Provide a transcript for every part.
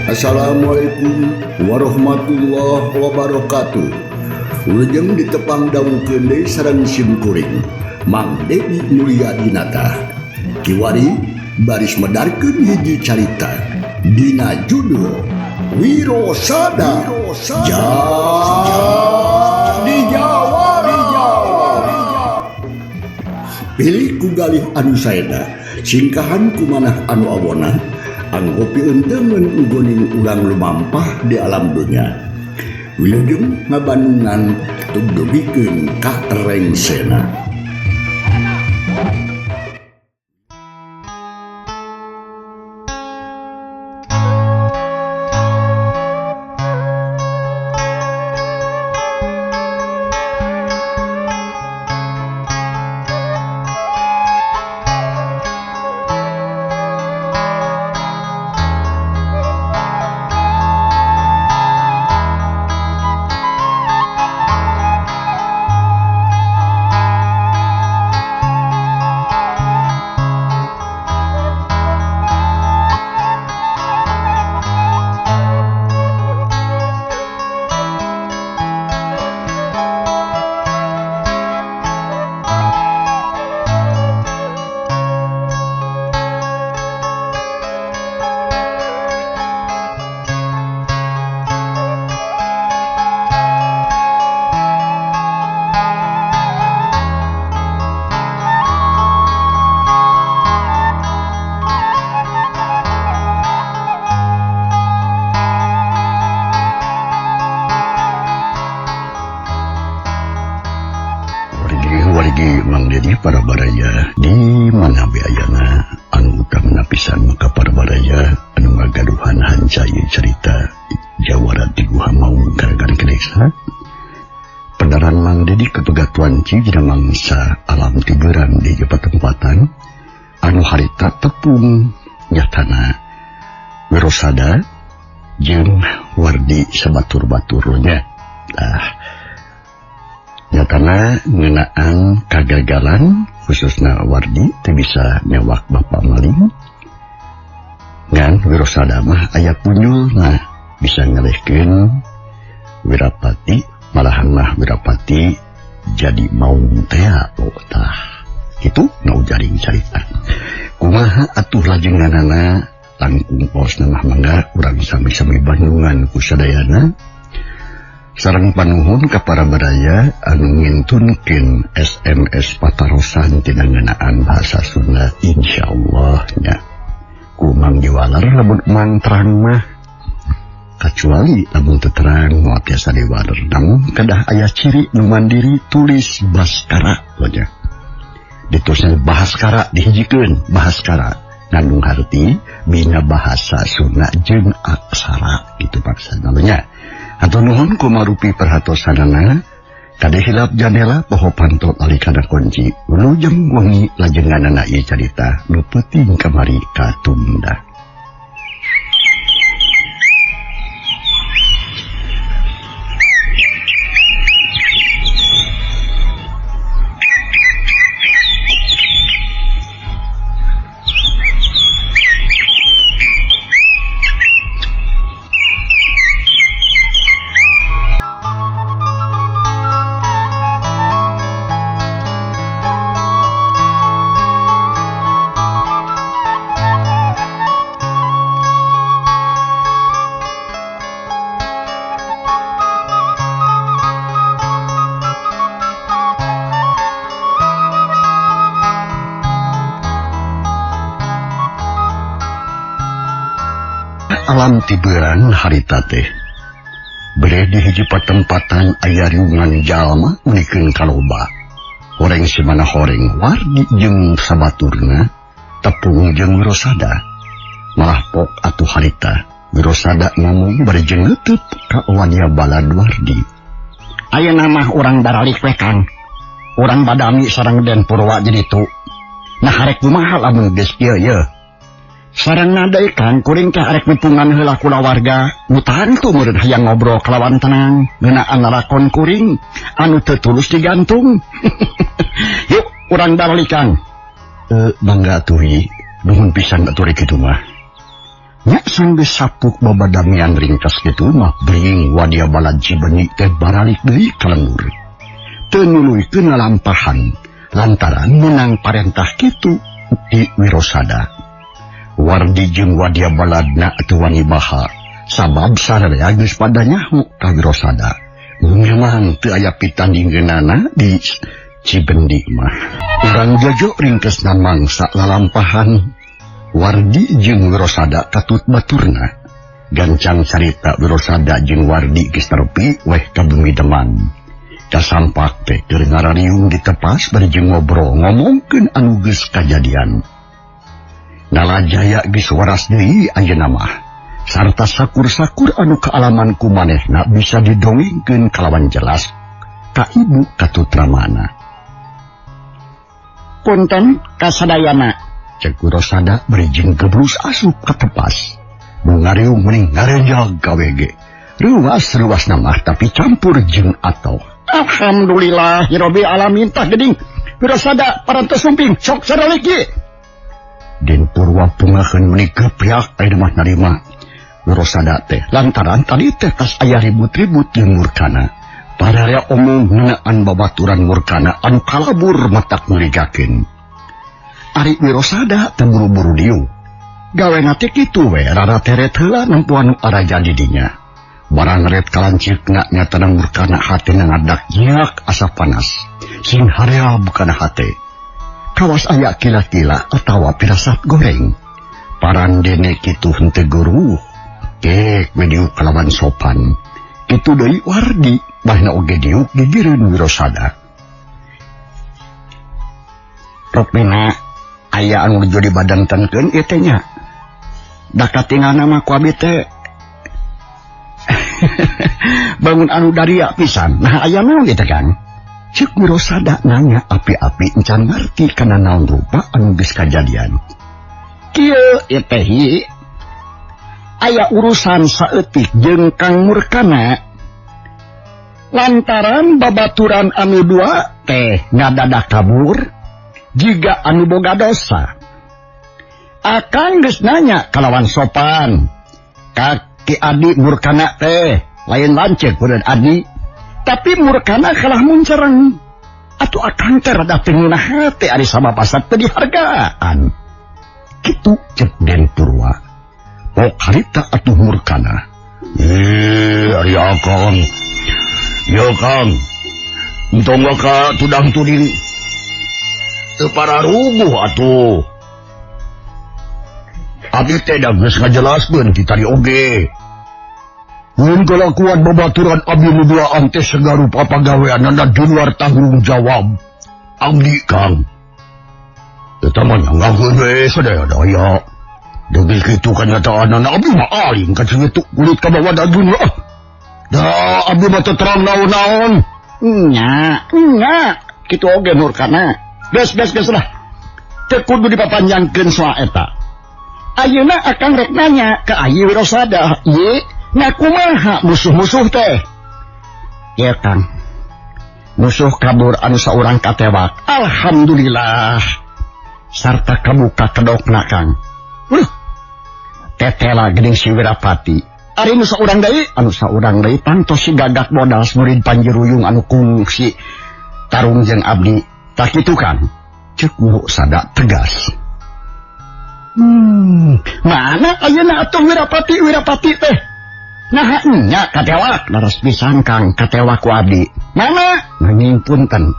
Assalamualaikum warahmatullahi wabarakatuh. Ulujeng ditepang daun kende sareng simkuring Mang Dedi Mulia Dinata kiwari baris medarkeun hiji carita dina judul Wirosada Jadi Jawara. Pilih ku galih anu saena singkahan kumanah anu awona anggopi enteun ugoning ulang lumampah di alam dunia. Wilujeng ngabanungan tugdugikeun ka rengsena. Wargi Mang Dedi para baraya di mana beayana anu utama napisan maka para baraya anu ngagaduhan hancai cerita Jawara di Guha Maung garagan kedesa pendaran Mang Dedi kepegatuan cigina mangsa alam tiburan di tempatan anu harita tepung nyatana Wirosada jeung Wardi sabatur-baturnya nyatana ngeunaan kagagalan khususna Wardi teu bisa nyawak bapa maling ngan Wirosada mah aya punjulna bisa ngalehkeun Wirapati malahan mah Wirapati jadi maung tea tah kitu nu jaring carita kumaha atuh lajenganana langkung posna mah mangga urang sami-sami bandungan ku sadayana sareng panuhun ka para baraya anu ngintunkeun SMS patarosan tina ngeunaan bahasa Sunda insyaallah nya ku Mang Diwalar lamun mang terang mah kecuali lamun teu terang moal tiasa diwaler namun kedah aya ciri nu mandiri tulis baskara nya ditulisna bahaskara dihijikeun bahaskara ngandung harti bina bahasa Sunda jeung aksara gitu maksudna nya atau nuhun kumarupi perhatosanana kade hilap jandela poho pantol ali kana kunci wilujeng wengi lajenganana ieu carita nu peuting kamari katunda. Alam tiburan harita teh bere di hiji patempatan aya riungan jalma mulikeun kaloba horeng simana horeng Wardi jeung sabaturna tepung jeung Wirosada malah pok atuh harita Wirosada ngomong bari jeung neuteut ka wadia balad Wardi ayeuna mah urang daralik we Kang urang badami sareng Den Purwa jadi tu nah harek kumaha lamun geus kieu ye sareng nadai Kang kuring teh arek nepungan heula kulawarga mutahan tuh meureun hayang ngobrol kelawan tenang ngeunaan lalakon kuring anu teu tulus digantung. Yuk urang daroli Kang. Mangga atuh nuhun pisan atuh kitu mah Nya sanggeus sapuk babadamian ringkas kitu mah bring wadia balad Cibeuni teh baralik deui ka lembur. Teu nuluykeun lalampahan lantaran menang parentah kitu di Wirosada. Wardi jeung wadia baladna teu wani baha sabab sararea geus pada nyaho ka Wirosada. Memang teu aya pitandingeunana di Cibendi mah. Urang jojo ringkesna mangsa lalampahan Wardi jeung Wirosada katut baturna. Gancang carita Wirosada jeung Wardi geus nepi weh ka bumi Demang. Kasampak teh keur ngarariung di tepas bari jeung ngobrol ngomongkeun anu geus kajadian. Nalajaya geus waras deui ayeuna mah. Sarta sakur-sakur anu kaalaman ku manehna bisa didongengkeun kalawan jelas ka ibu katutramana. Punten kasadayana cek Wirosada berijing gebrus asup ka tepas. Mungariung mending ngarenjag gawe ge. Ruas namah tapi campur jeung ato. Alhamdulillah Rabbil alamin tah geuning. Wirosada parantos sumping sok saralik ge. Den Purwa pungakeun meuni gepriak aya mah narima. Wirosada teh lantaran tadi teh tas aya ribut-ribut jeung Murkana. Pararea omong ngeunaan babaturan Murkana anu kalabur matak ngerigakeun. Ari Wirosada teu buru-buru diu. Gawena teh kitu we rara teret heula nempuan araja di dinya. Barang ret kalancikna nya tenang Murkana hatena ngadak nyeak asa panas. Sing hareab kana hate. Kawas aya kila-kila atawa pirasat goreng. Parandene kitu henteu guru. Kek we diuk kalawan sopan. Kitu deui Wardi bahna oge diuk gigireun Wirosada. Rokmina aya anu jadi badan tenkeun ieu teh nya. Da katingalna mah ku abi teh bangun anu daria pisan. Nah aya naon ieu teh Kang? Ceuk Wirosada nanya api-api encan ngarti kana naon rupa anu geus kajadian. Kieu ieu teh aya urusan saeutik jeung Kang Murkana. Lantaran babaturan anu dua teh ngadadak kabur jiga anu boga dosa. Akang geus nanya kalawan sopan. Kaki Adi Murkana teh lain lanceuk beureun Adi. Tapi Murkana kalah muncereng. Atuh akang teh rada teu ngeunah hate ari samapasat teu dihargaan. Kitu ceuk Den Purwa. Pok harita atuh Murkana. Ari akang. Yo Kang. Entong ka tudang tuding. Teu pararuguh atuh. Abi teh da geus ngajelaskeun ti tadi oge. Mun kalakuan babaturan abi nu duaan teh sagarup pagaweanna di luar tanggung jawab abdi Kang. Eta mah nyanggakeun we sadaya-daya. Deui kitu kanyataanna abdi mah aling ka kitu kulit ka bawah daging lah. Da abdi mah teu terang naon-naon. Nya kitu oge Murkana. Geus lah. Teu kudu dipapanjangkeun soal eta. Ayeuna akang rek nanya ka Ayi Wirosada, ieu ngakumaha musuh-musuh teh? Ieu Kang. Musuh kabur anu saurang katewak. Alhamdulillah. Sarta kabuka kedokna Kang. Tetela geuning si Wirapati. Ari nu saurang deui pantos si gagak modal murid Panjiruyung anu kungsi tarung jeung abdi. Tak kitu Kang. Ceuk Wirosada tegas. Mana ayeuna atuh Wirapati teh? Nah nya katewak laras pisan Kang katewak ku abdi. Mana? Nanging punten.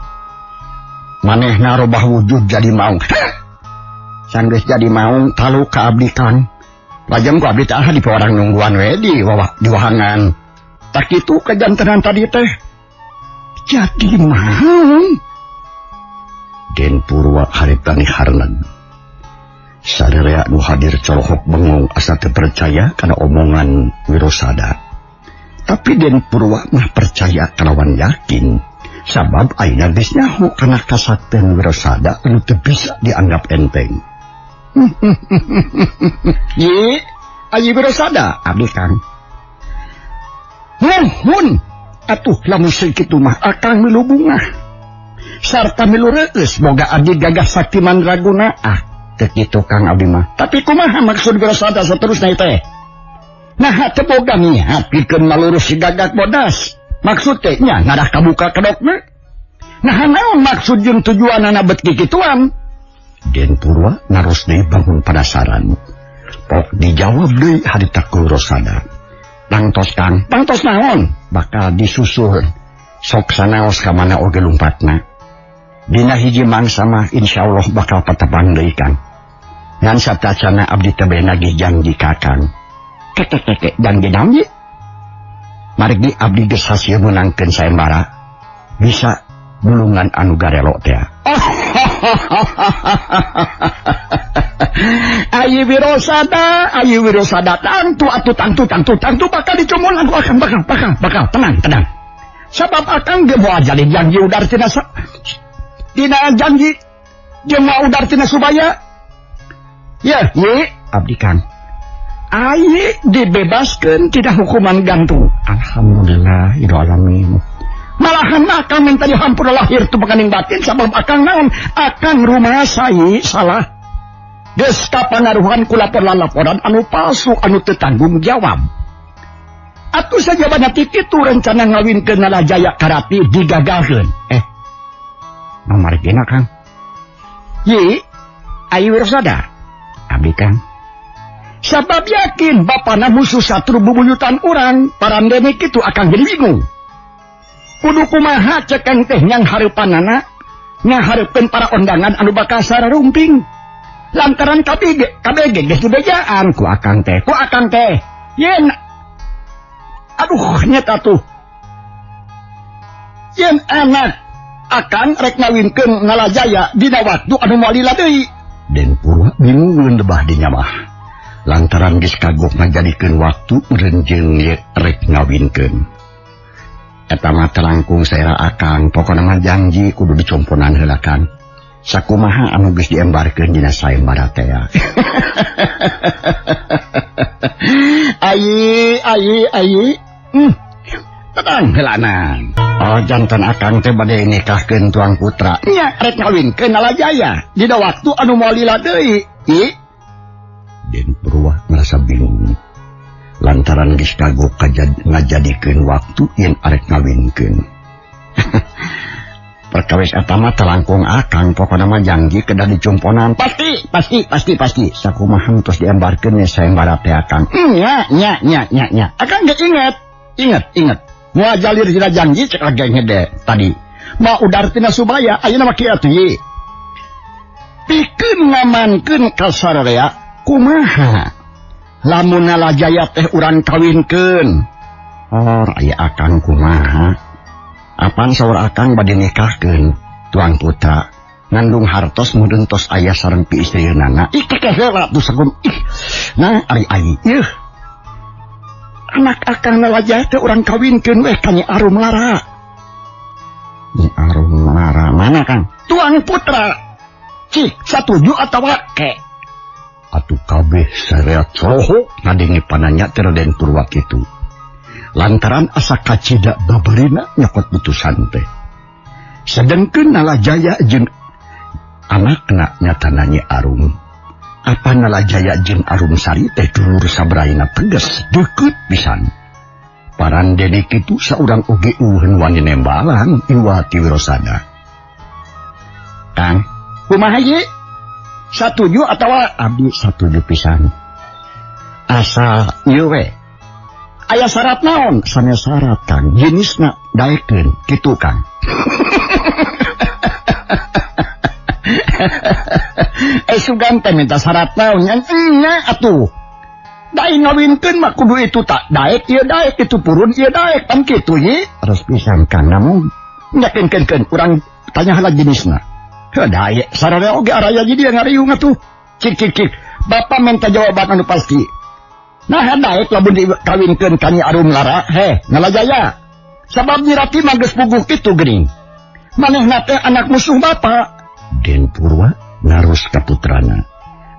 Manehna robah wujud jadi maung. Sanggeus jadi maung talu ka abdi Kang. Lajam ku abdi teh di orang nungguan we di wahangan. Tak kitu kajantenan tadi teh. Jadi maung. Den Purwa haritani hareunan. Sadarea nu hadir colohok bengong asa teu percaya kana omongan Wirosada. Tapi Den Purwa mah percaya kalawan yakin. Sabab ayeuna geus nyaho kana kasaktian Wirosada anu teu bisa dianggap enteng. Ye, Ayi Wirosada abdi Kang. Nuhun atuh lamun sakitu mah akang milu bunga. Sarta milu reueus boga abdi gagah sakti mandraguna. teu kitu Kang abdi mah. Tapi kumaha maksud Wirosada saterusna teh? Nah teu boga niat pikeun malurus si Gagak bodas. Maksud teh nya ngadah kabuka kedokna. Nah naon maksud jeung tujuanana bet kikituan? Den Purwa narus deui bangun penasaran. Pok dijawab deui harita ku Wirosada. Tangtos Kang, tangtos naon? Bakal disusul. Sok sanaos ka mana oge lumpatna. Dina hiji mangsa mah insyaallah bakal patepang deui Kang. Ngan satacana abdi teh bae nagih janji ka Kang. Kek janji naon ye? Margi abdi geus hasil menangkeun sayembara. Bisa bulungan anu garelo teh. Ayi Wirosada tangtu bakal dicomolan ku Akang bakal tenang. Sabab Akang ge moal jalin janji udar tina janji jeung moal udar tina subaya. Ya, ye abdi Kang. Ayi dibebaskeun tina hukuman gantung. Alhamdulillah ya alamin. Malahan Akang minta dihampura lahir tu pakaning batin sabab Akang naon? Akang rumasai salah. Geus kapangaruhan ku laporan anu palsu anu teu tanggung jawab. Atuh saja bana ti kitu rencana ngawinkeun Nalajaya Karati digagalkeun. Mamarigina Kang. Ye, ayo Wirosada. Abdi Kang. Sabab yakin bapana musuh satru bubuyutan urang, parandene kitu Akang jadi bingung. Kudu kumaha cekeng teh nyang hareupanana ngahareupeun para undangan anu bakal sararumping. Lantaran KBG geus dibejaan ku Akang teh. Yen aduh nyata tuh. Yen anak Akang rek ngawinkeun Nalajaya dina waktu anu moal lila deui. Den Purwa bingung lebah dinya mah. Lantaran geus kagok ngajadikeun waktu meureun jeung rek ngawinkeun. Eta mah terangkung saera Akang, pokona mah janji kudu dicomponan heula Kang. Sakumaha anu geus diembarkeun dina sayembara teh. Ayi. Tenang heulanan. Oh janten Akang teh bade nikahkeun tuang putra. Nya rek ngawinkeun Nalajaya dina waktu anu moal lila deui. Den Purwa ngerasa bingung. Lantaran geus kagok ngajadikeun waktu yen arek ngawinkeun. Perkawis eta mah telangkung Akang pokona mah janji kedah dicumponan. Pasti. Sakumaha tos diembarkeun nya sayembara teh Akang. Nya. Akang geus inget. Moal jalir dina janji cek lagi ngede tadi. Mau udar tina subaya ayeuna mah kieu atuh ye. Pikeun ngamankeun ka sararea kumaha? Lamun Nalajaya teh urang kawinkeun. Aya Akang kumaha? Apaan saur Akang bade nikahkeun tuang putra. Ngandung hartos meureun tos aya sareng pi istrieunana. Kekeh heula tuh sagum. Nah ari ayi. Anak Akang Nalajaya teh urang kawinkeun weh ka Nyi Arum Lara. Nyi Arum Lara mana Kang? Tuang putra. Cik satuju atawa ke? Atuh kabeh sareat soroho ngadengi pananya ti Raden Purwa kitu. Lantaran asa kacida babarina nyokot putusan teh. Sedengkeun Nalajaya jeung anakna nyatana Nyi Arum. Apa Nalajaya jeung Arum Sari teh dulur sabrayna tegas deukeut pisan. Parandene kitu saurang oge ueun wani nembalan iwa ti Wirosada. Kang, kumaha ye? Satuju atawa abdi satuju pisan. Asal ieu we. Aya syarat naon? Sanes syarat Kang, jenisna daekeun kitu Kang. Sugan teh minta syarat naon nya atuh. Dae ngawinkeun mah kudu itu tak daek ieu daek itu purun ieu daek pan kitu ye. Terus pisan Kang namun nyakeun urang tanya heula jenisna. Dae sararea oge araya jadi ngariung atuh. Cik. Bapak minta jawaban anu pasti. Nah daek lamun dikawinkeun ka Nyi Arum Lara, Nalajaya. Sabab Nyi Rati mah geus puguh kitu geuning. Manehna teh anak musuh Bapak. Den Purwa ngarus ka putrana.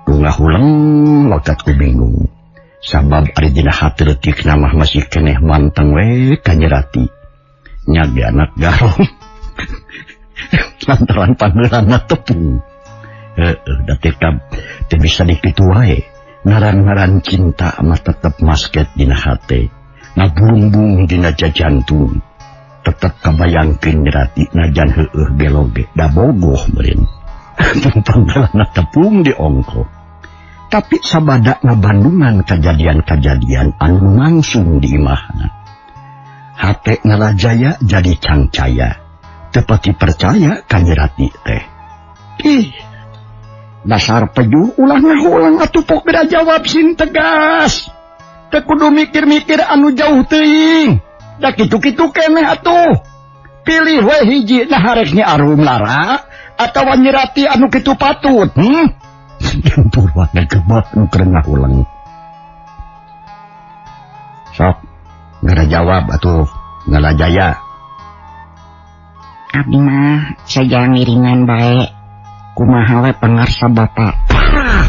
Dungah huleng logat ku bingung. Sabab ari dina hati leutikna mah masih keneh manteng we ka Nyi Rati. Nya ge anak garong. Lantaran pangeranna tepung. Da tekad teu bisa dikitu wae. Ngaran-ngaran cinta mah tetep masket dina hate, ngabulung-bulung dina jantung. Tetep kabayangkeun rati najan heueuh beloge da bogoh meureun. Panggalana tepung di ongko. Tapi sabada ngabandungan kejadian-kejadian anu langsung di imahna. Hate ngalajaya jadi cangcaya. Tepati percaya kanyerati teh. Ih, dasar pejuh ulang atuh pok beda jawab sing tegas. Teu kudu mikir-mikir anu jauh teuing. Da kitu-kitu keneh atuh. Pilih we hiji nah hareknya arum lara atawa nyerati anu kitu patut. Purwa ngegebah nu kerengah ulang. Sok, ngara jawab atuh, ngalajaya. Abdi mah saja ngiringan bae. Kumaha we pangarsa Bapak.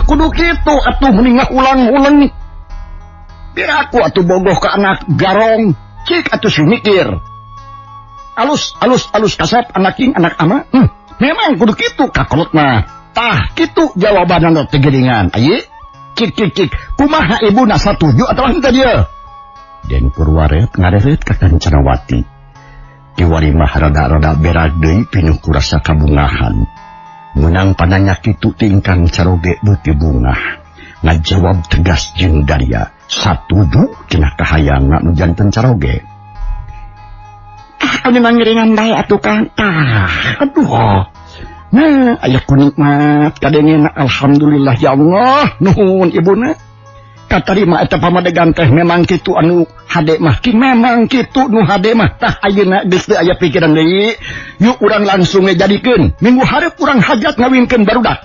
Kudu kitu atuh meningah ulang-ulang. Biar aku atuh bogoh ke anak garong. Cik atuh si mikir. Alus kasep anak king anak ama. Memang kudu kitu kakolot mah. Tah kitu jawabanna teh geuningan. Aye. Cik. Kumaha ibuna satuju atawa henteu dia? Den Purwaret ngarereut ka Kancanawati. Kiwari mah rada-rada berag deui pinuh ku rasa kabungahan. Menang pananya kitu tingkang caroge beuti bungah. Ngajawab tegas jeung Daria. Satuju cenah kahayangna nu janten caroge. Anu mangiringan bae atuh Kang. Aduh. Nah, aya kunikmat kadengena alhamdulillah ya Allah. Nuhun ibuna. Katarima eta pamadegan teh memang kitu anu hade mah ki memang kitu nu hade mah. Tah ayeuna geus teu aya pikiran deui. Yuk urang langsung ngejadikeun. Minggu hareup urang hajat ngawinkeun barudak.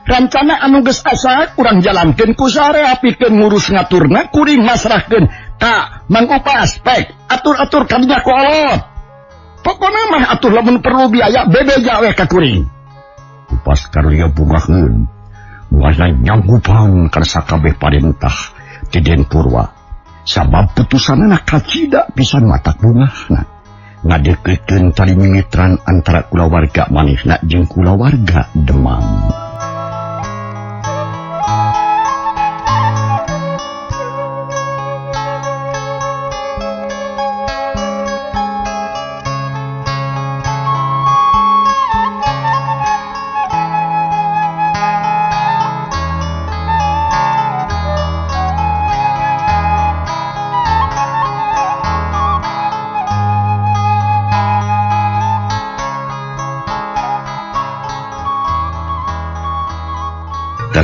Rancana anu geus asa urang jalankeun ku sarea pikeun ngurus ngaturna kuring masrahkeun ka Mang Upas pek atur-atur kadinya ku olot. Pokona mah atuh lamun perlu biaya bebeja we ka kuring. Upas karulia bungaheun. Mulai nyanggupan kana sakabeh parentah ti Den Purwa. Sabab putusanna kacida pisan matak bungahna. Ngadeukeutkeun tali mimitran antara kulawarga manehna jeung kulawarga Demang.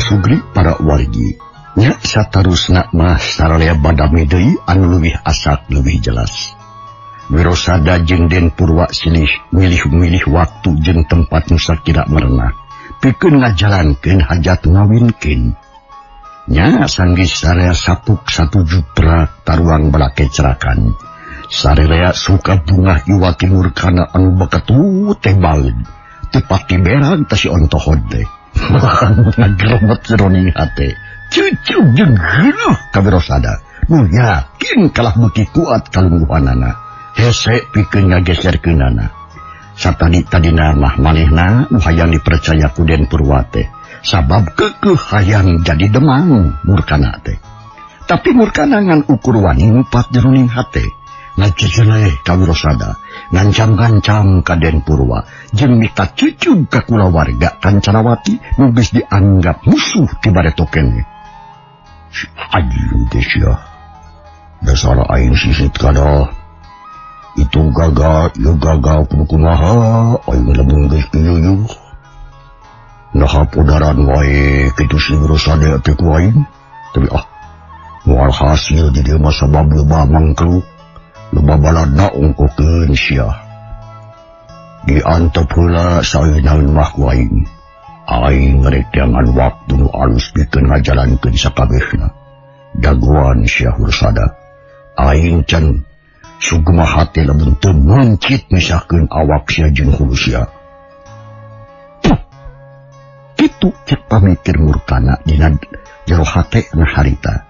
Sugri para wargi nya satarusna mah saralea badame deui anu leuwih asak leuwih jelas. Wirosada jeung Den Purwa silih milih-milih waktu jeung tempat nu sakira merenah pikeun ngajalankeun hajat ngawinkeun. Nya sanggis sarea sapuk satuju prak taruang balake cerakan. Sarelea suka bungah iwa timur kana anu bakatu teh baeud. Tepati berang tasi ontohod teh. Ngageremet seroning hate. Cucuk jeung geunuh ka Wirosada. Nu yakin kalah beuki kuat kalungguhanana. Hese pikeun ngageserkeunana. Satadi-tadina mah manehna nu hayang dipercaya ku Den Purwa teh. Sabab keukeuh hayang jadi Demang murkana teh. Tapi murkana ngan ukur wani ngupat jeroning hate. Ngajejeleh ka Wirosada, ngancam-ngancam ka Den Purwa, jeung mita cucug ka kulawarga Kancanawati nu geus dianggap musuh ti baretokeun. Aduh desya, dasar aing sisit kada. Itu gagal, ieu gagal kumaha, aing lebung geus kiyeuh. Nah podaran wae kitu si Wirosada teh ku aing. Tapi moal hasil di dieu mah sabab loba mangkluk. Loba baladna ungkukeun sia. Diantep heula saeunaun mah ku aing. Aing ngerek jangan waktu nu alus pikeun ngajalankeun sakabehna. Daguan sia Wirosada. Aing can sugema hate lamun teu mencit misahkeun awak sia jeung hulu sia. Kitu cek pamikir murkana dina jero hate na harita.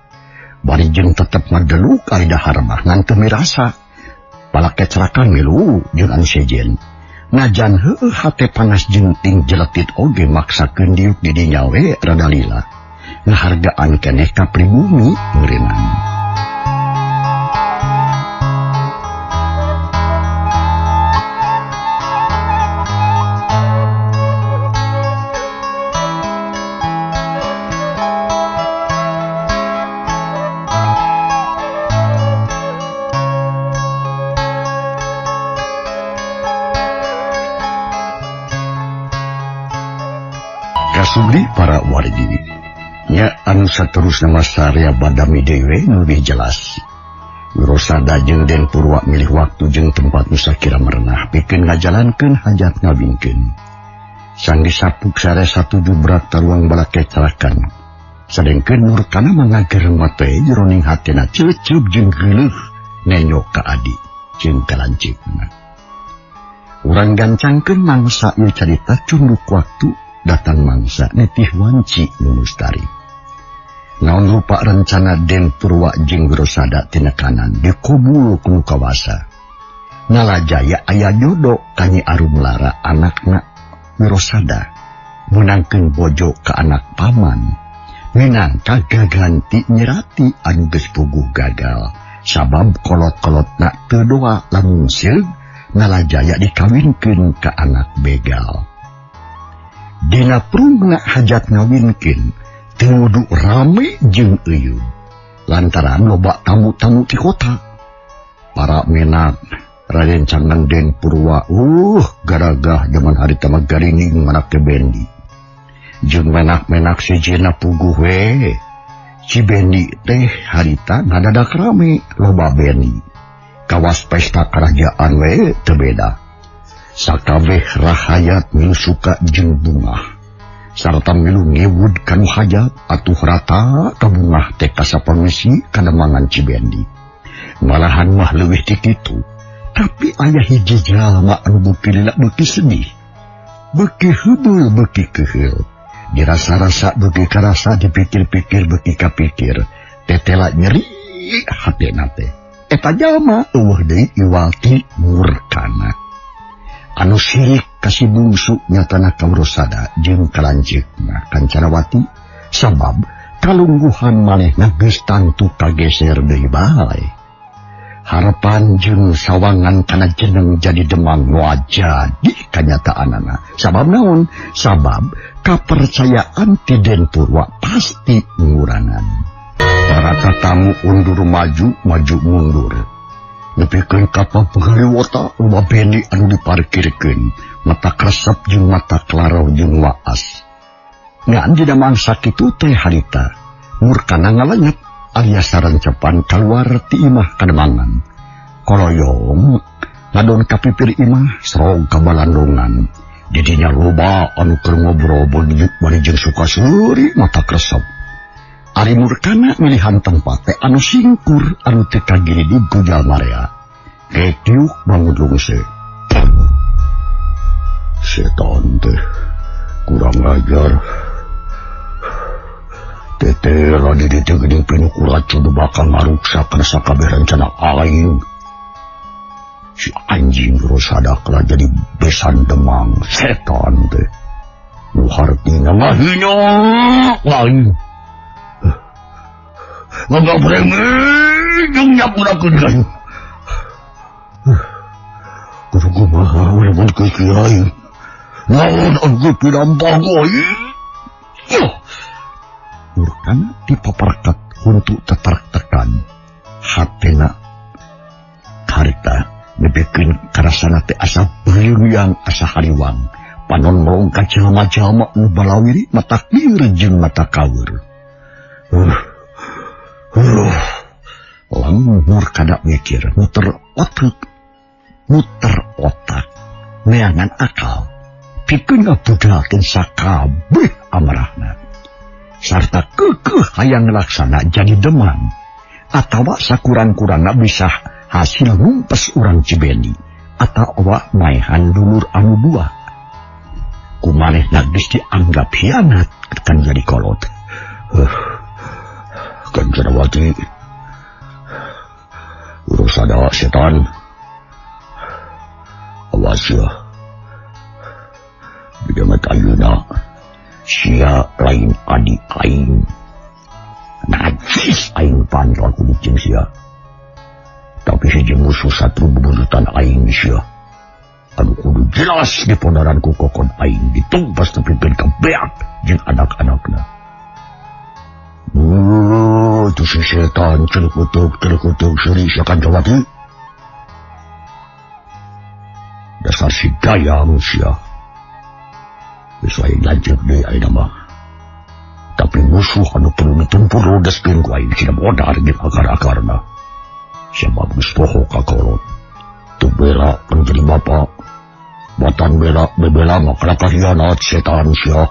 Bari jeung tetep ngadeluk ari dahar mah ngan teu mirasa. Balake cerakan milu jeung anu sejen. Najan heueuh hate panas jenting jeletit oge maksakeun diuk di dinya we rada lila. Ngahargaan keneh ka pribumi meureunana. Kasubli para wargi nya anu saterusna masarya badami dewe lebih jelas. Wirosada jeung Den Purwa milih waktu jeung tempat nu sakira merenah pikeun ngajalankeun hajat ngabingkeun. Sang disapuk sare satu jubrak taruang balake carakan. Sadengkeun Nurkana mangager mate jroning hatena ceuceup jeung geuleuh nenyok ka adi jeung kalancikna. Urang gancangkeun mangsa ieu carita cunduk waktu datang mangsa netih wanci nu mustari. Naon rupa rencana Den Purwa jeung Wirosada tina kanan dikobul ku kawasa. Nalajaya aya jodo ka Nyi Arum Lara anakna Wirosada menangkeun bojo ka anak paman. Minangka gaganti Nyi Rati anu geus puguh gagal sabab kolot-kolotna teu doa lamun seug nalajaya dikawinkeun ka anak begal. Dina prungna hajat ngawinkeun teu kudu rame jeung euyeum lantaran loba tamu-tamu ti kota. Para menak Raden Cangang Den Purwa garagah zaman harita mah garinging manake bendi. Jeung menak-menak sijina puguh we. Si bendi teh harita ngadadak rame loba bendi. Kawas pesta kerajaan we teu beda. Sakabeh rahayat milu suka jeung bungah sarta milu ngewud kanu hajat atuh rata ka bungah teh kasapangisi kana mangan Cibendi. Malahan mah leuwih ti kitu, tapi aya hiji jalma anu beuki lila beuki sedih, beuki heubeul beuki keheul, dirasa-rasa beuki karasa, dipikir-pikir beuki kapikir, tetela nyeri hatena teh. Eta jalma eueuh deui iwal ti Nurkana. Anu sirik kasih bungsu nyatana ka Wirosada jeung kalancikna Kancanawati sabab kalungguhan manehna geus tantu kageser deui bae. Harapan jeung sawangan kana jeneng jadi demang jadi kanyataanana. Sabab naon? Sabab kapercayaan ti Den Purwa pasti nguranan. Para tatamu undur maju mundur. Nepikeun kapal penghariwata loba bendi anu diparkirkeun mata kresep jeung mata klarau jeung waas. Ngan dina mangsa kitu teh harita Nurkana ngalenyep alias sarancepan kaluar ti imah kademangan. Koloyong ngadon kapipir imah srog ka balandongan. Didinya loba anu keur ngobrol bari jeung suka seuri mata kresep. Ari Nurkana milihan tempat teh anu singkur anu teu kagiri di gujal marea. Ketiuk bangun lungse. Setan teh kurang ajar. Tetera di dieu geuning pinu kuracun bakal ngaruksakeun sakabeh rencana aing. Si anjing Wirosada kala jadi besan demang setan teh. Nu hartina mah hina lain. Ngagak brengeng jeung nyapurakeun kayu. Kudu kumaha lamun ke kiai. Naon angge pidampah goy. Nurkana dipaparkat untuk teterak-tekan. Hatena harita nepikeun karasana teh asa beuyang asa hariwang. Panon melongka jalma-jalma nu balawiri mata kieu jeung mata kawer. Lamun Nurkana mikir muter otak neangan akal pikeun ngabudalkeun sakabeh amarahna sarta keukeuh hayang laksana jadi demang atawa sakurang-kurangna bisa hasil numpes urang Cibendi atawa maehan dulur anu dua kumanehna geus dianggap hianat kan jadi kolot. Kancanawati Wirosada setan awas ya sia lain adik aing. Najis aing pantol kudu jeung sia. Tapi hiji musuh satru bebuntutan aing sia. Anu kudu jelas dipondaran ku kokon aing ditumpas nepikeun ka beak jeung anak-anakna. Itu si setan celekutuk seri siakan jawati. Dasar si gayang sia. Bisa aing lanjut deh aing mah. Tapi musuh anu perlu ditumpur rodaskeun ku aing sina bodar jeung akar-akarna. Siapa geus poho kakolot. Tu bela menjadi bapak. Batan bela bebela mah kana kahianat setan sia.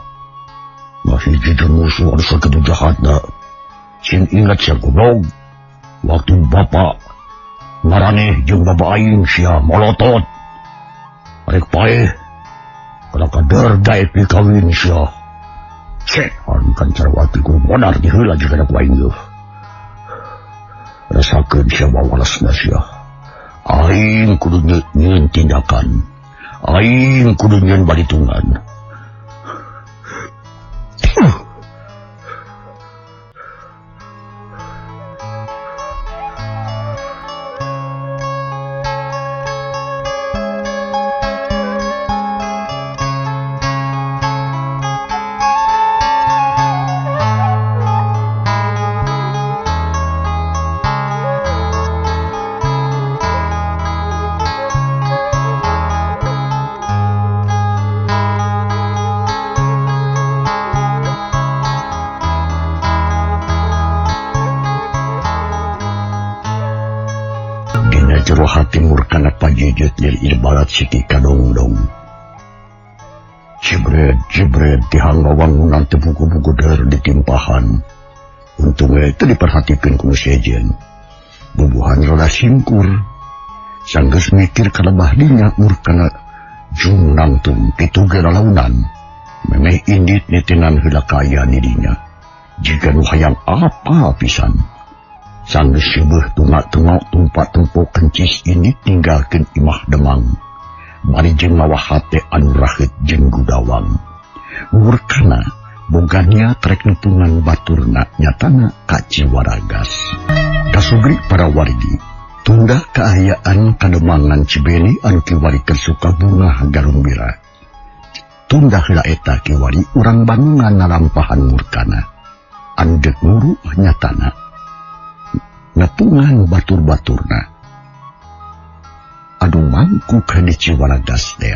Masih jeung musuh anu sakedu jahatna. Sin ingat sia goblok. Waktu bapak ngaraneh jeung baba aing sia molotot. Arek paeh kana kader daek dikawin sia. Setan kan carwati ku modar diheula jeung ku aing yeuh. Rasakeun sia wawalasna sia. Aing kudu nyieun tindakan. Aing kudu nyieun balitungan. Jero hati murkana pajejet lir ibarat siti kadongdong. Jebret tihang wangunan tebuku-buku der ditimpahan. Untungnya itu diperhatikan ku sejen. Bubuhan rada singkur. Sanggeus mikir kalebah dinya murkana jung nangtung pitu geralaunan. Memeh indit nitinan heula kaya didinya. Jika nu hayang apa pisan. Sanggeus seubeut tungak-tungak tumpat tempo kencis ini tinggalkeun imah demang. Bari jeung mawa hate anu raheut jeung gudawang. Murkana bogannya trek nepungan baturna nyatana ka Ciwaragas. Kasugri para wargi tunda kaayaan kademangan Cibeni anu kiwarikeun Sukabunga Garumbira. Tunda heula eta kiwari urang bangungan nalampahan murkana. Anu deuk nuru nyatana nepungan batur-baturna. Anu mangku ka di Ciwaragas teh.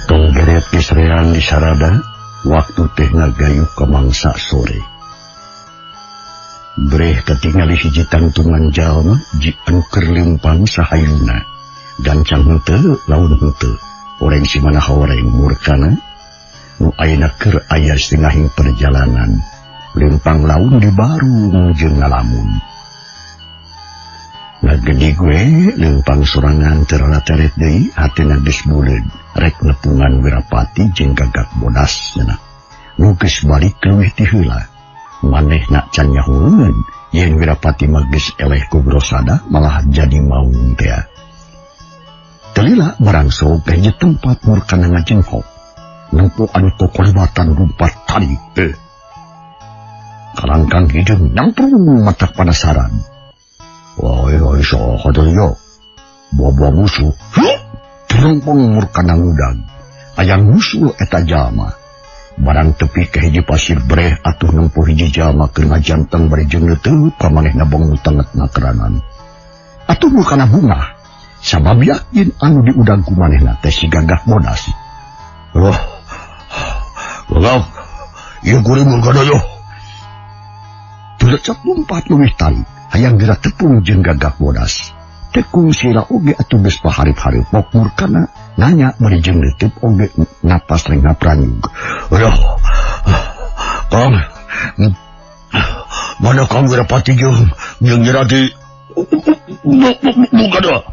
Tong geret gesrean di sarada, waktu teh ngagayuh ka mangsa sore. Breh katingali hiji tangtungan jalma ji anu keur limpang sahayuna. Gancang henteu laun henteu. Orang si mana horeng murkana nu ayeuna keur aya setengahing perjalanan limpang laun di Barung jeung ngalamun. Ngagedi gue limpang sorangan teret deui hatina geus buleud rek nepungan Wirapati jeung Gagak Bodas cenah. Nu geus balik leuwih ti heula. Manehna can nyahoeun yen Wirapati mah geus eleh ku Grosada malah jadi maung teh. Telila barang sok hiji tempat murkana ngajenghok. Nempuan kokolibatan rumpat tali. Kalangkang hideung nyamprung matak panasaran. Woi saha teh yo. Bobo musuh. Terompong murkana ngudag. Aya musuh eta jalma. Barang tepi ke hiji pasir breh atuh nempuh hiji jalma keur ngajanteng bari jeung teu pamanehna bong tangetna keranan. Atuh murkana bunga. Sabab yakin anu diudang ku manehna teh si Gagak Bodas. Gagak, ieu kuring murkana yo. Tulecap lumpat leuwih tali, hayang geura tepung jeung Gagak Bodas. Tekung sira oge atuh geus paharip-harip pok murkana nanya bari jeung leuteup oge napas reng ngapranyug. Kang, mana Kang Wirapati jeung Nyirati? Murkana.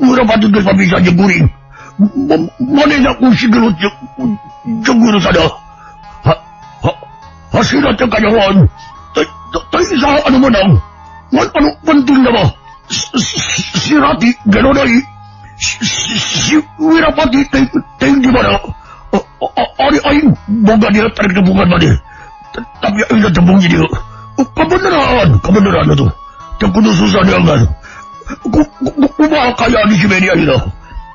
Wirapati geus pamisa jeung kuring. Manehna kungsi gelut jeung Wirasada. Hasilna teh kanyawan. Teu saha anu menang. anu penting na ba? Si Rati, gano'n ay, si Wirapati, tayo di ba na? Ay, boga niya, tarik na bungan ba niya? Tapi ay natabong niya. Kabandaraan na to. Tapos kunususan niya nga. Kumakaya ni si Benny ay na.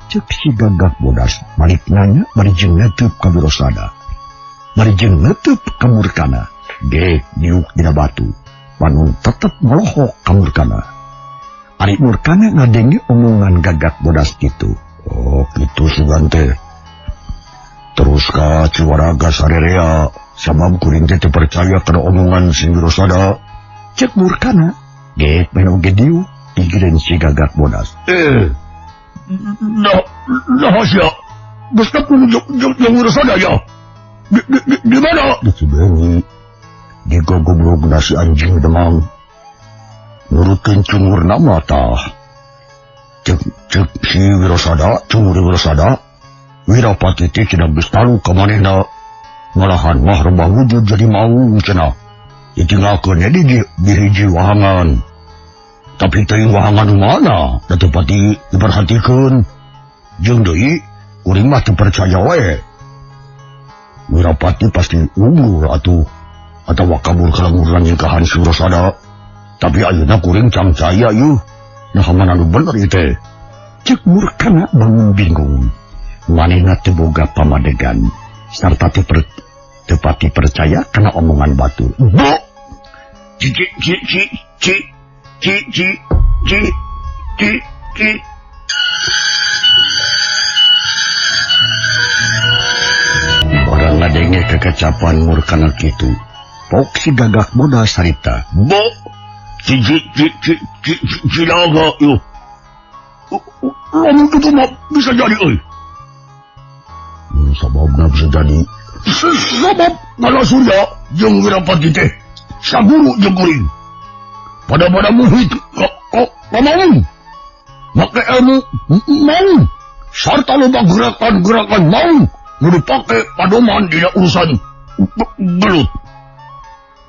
Cek si Gagak Bodas, balik nanya, marijeng netup ka Wirosada. Marijeng netup ka Murkana. Dek, diuk dina batu. Panun tetep melohok ka Murkana. Ari Murkana ngadengi omongan Gagak Bodas gitu. Oh, gitu Sugante. Terus ka Ciwaraga Sarerea, sabab kuring teh percaya kana omongan si Wirosada. Cek Murkana, dek meno gediu, pikirin si Gagak Bodas. Nah siya. Basta kung yung Wirosada ya. Di mana? Di Cibeni. Di gogoblog na si anjing demang. Nurutin cungur na mata. Cek si Wirosada, cungur Wirosada. Wirapati ti kinabis talu kamanina. Malahan mah rebah wujud jadi maung cina. Itinggalkan ya di hiji wahangan. Tapi teuing wahangan mana? Datu pati diperhatikan. Jeung deui, kuring mah teu percaya we. Wirapati pasti unggul atuh. Atawa kabur kalanguran nyingkahan si Wirosada. Tapi ayeuna kuring cangcaya yuh. Nah mana nu bener ieu teh. Cek Murkana bangun bingung. Manehna teu boga pamadegan sarta teu pati percaya kana omongan batu. Bo! Orang ngadenge kekecapan Murkana kitu. Pok si Gagak Bodas harita. Bo! Cilaga yuk. Lamun itu mah bisa jadi euy. Sababna bisa jadi. Sabab ngala Surya jeung Wirapati teh saguru jeung kuring. Pada muhit ngomong. Make ilmu mau. Sarta loba gerakan mau nu dipake padoman dina urusan gelut.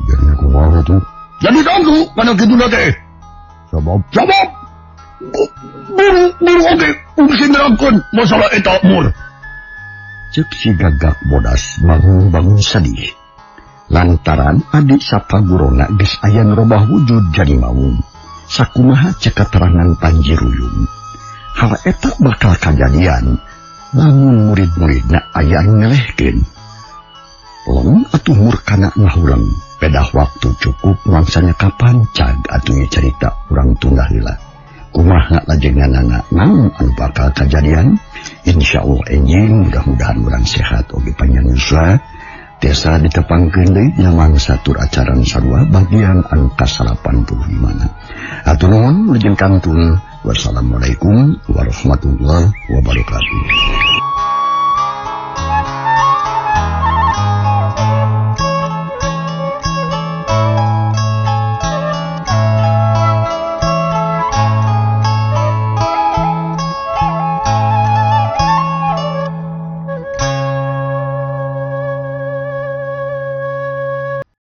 Jadi kumaha tuh? Jadi tanggu kana kitu teh. Sabab buru oge ungsi nerangkeun masalah eta mur. Cek si Gagak Bodas bangun sedih. Lantaran adik sapagurona geus aya ngerubah wujud jadi maung. Sakumaha cek keterangan Panji Ruyung. Hal eta bakal kajadian lamun murid-muridna aya ngelehkeun. Long atuh Murkana ngahulang. Pedah waktu cukup mangsanya kapan cag atuh cerita urang tunggal heula. Kumaha lajenganana naon anu bakal kajadian? Insyaallah enjing mudah-mudahan urang sehat oge panjang yuswa. Tiasa ditepangkeun deui dina mangsa tur acaran sarua bagian anu ka-85. Atur nuhun lajeng kantun. Wassalamualaikum warahmatullahi wabarakatuh.